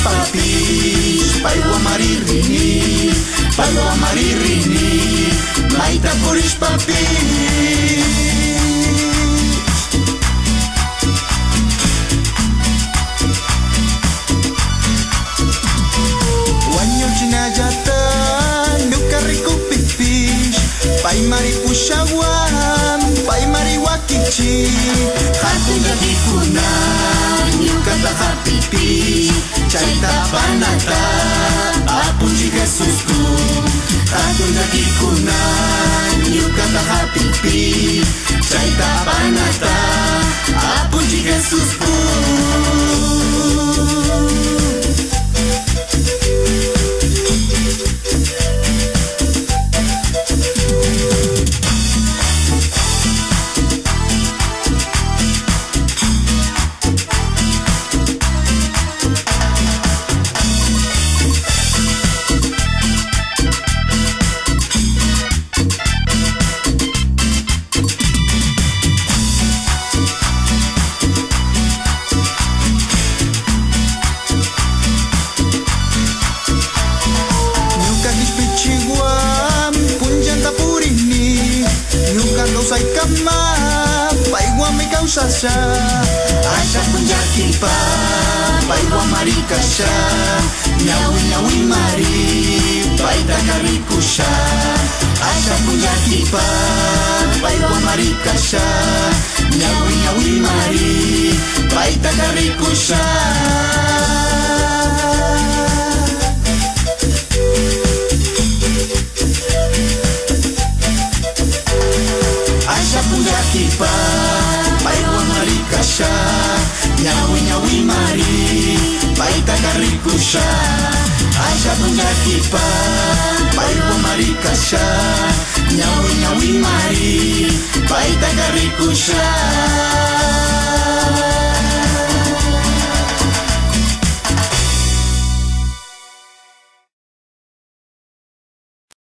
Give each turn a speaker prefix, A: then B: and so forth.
A: purishpapish paywa maririni, paywa maririni, maita purishpapish. Pai mari pushawan, pai mari wakichi, hatunya dikuna, nyukata hapipi, chaita panata, apunji Jesus tu. Hatunya dikuna, nyukata hapipi, chaita panata, apunji Jesus tu. Sai kama paiwa me kausasha asha punjaki pa paiwa marikasha nyawi nyawi mari paita karikusha asha punjaki pa paiwa marikasha nyawi nyawi mari paita karikusha. Kipa, paiwa marikasha, nyawi nyawi mari, paita karikusha. Asha punya kipa, paiwa marikasha, nyawi nyawi mari, paita karikusha.